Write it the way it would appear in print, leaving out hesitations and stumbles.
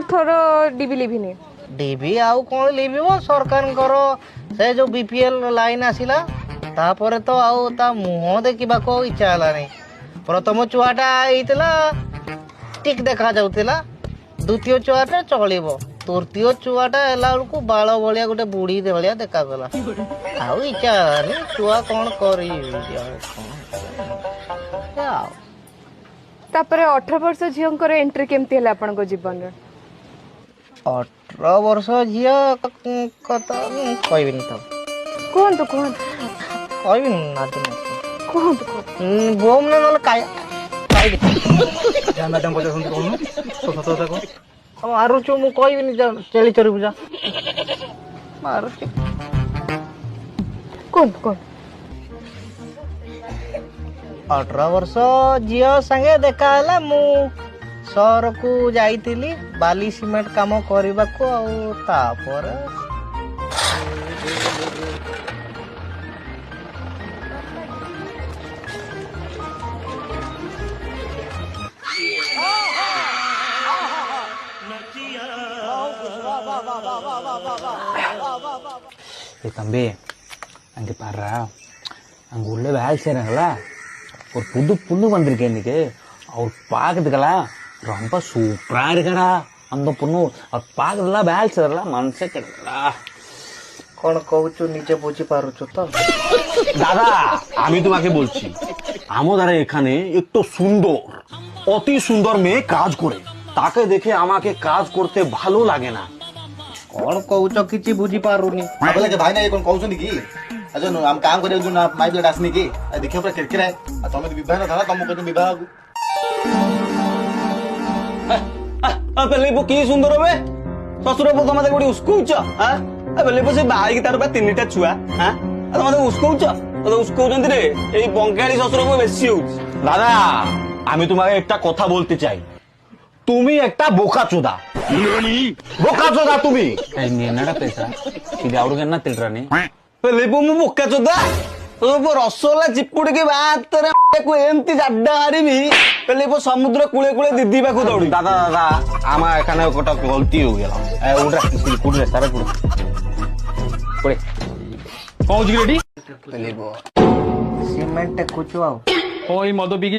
थोर dB लिभिनी डिबी आउ कौन लिभिबो सरकार से जो बीपीएल लाइन आसिला तापर तो आउ ता मुह देखा को इच्छा हला नहीं प्रथम छुआटा आइतला ठीक देखा जाउतिला द्वितीय छुआटा चलिबो तृतीय छुआटा हैला बेलकु बाल भलिया गोटे बुढ़ी भलिया देखा गला आउ इच्छा हलानी छुआ कौन करी तापर 18 वर्ष झील एंट्री केमती है आपन जीवन रे 18 वर्ष झिया कथा कहबिनी तो कहतु कहबिनी ना कहतु बोम ने नल काय मैडम पचास कहूँ तो सत कथा कह मारुचु मु कहबिनी चली चरी पूजा मारुचु कौन 18 वर्ष झियो संगे देखा हला मु सहर को जाइतिली बाली सीमेंट काम करबा को आ तापर தம்பி அங்கே பாடுறா அங்கே உள்ள வேலை செய்கிறாங்களா ஒரு புது பொண்ணு வந்திருக்கேன் இன்னைக்கு அவர் பார்க்கறதுக்கெல்லாம் ரொம்ப சூப்பராக இருக்கடா அந்த பொண்ணு அவர் பார்க்கறதுலாம் வேலை செய்யறதுலாம் மனசே கிடைக்கடா কোন কହୁଛୁ নিজে বুঝি পারুଛୁ তো দাদা আমি তোমাকে বলছি আমাদের এখানে একটু সুন্দর অতি সুন্দর মেয়ে কাজ করে তাকে দেখে আমাকে কাজ করতে ভালো লাগে না কোন কହୁଛ କିଛି ବୁଝି ପାରୁନି बोले कि भाई ना ये कौन कहउछन की अजो हम काम करे जो ना माइक ले डासनी की देखियो पूरा किरकिरा है तुम विवाह न था तुम कहते विवाह पहले वो की सुंदर होबे ससुर को तमते कोडी उसकुच हां पहले वो से बाई की तार बा तीनटा छुआ हां तमते उसकुच तो उसकुचंती रे এই বঙ্গালী শ্বশুর को বেশি হউছ দাদা আমি তোমাকে একটা কথা বলতে চাই তুমি একটা বোকাচোদা বোকাচোদা তুমি என்னடா பேசுற இது அவருக்கு என்ன தில்றானே লেবু মু বোকাচোদা তো রসগোল্লা চিপুড়িକି ବାତରେ କୁ ଏମିତି ଜାଡା ହାରିବି লেবু সমুদ্র কূলে কূলে দিদি পাখু দৌড়ি দাদা দাদা আমার এখানে একটা গলতি হয়ে গেল ওটা কুড়ে তারে কুড়ে কুড়ে କହୁଛି ରେଡି ସିମେଣ୍ଟ ଦେଖୁଛୁ ଆଉ ଓ ଏଇ ମଦ ପିକି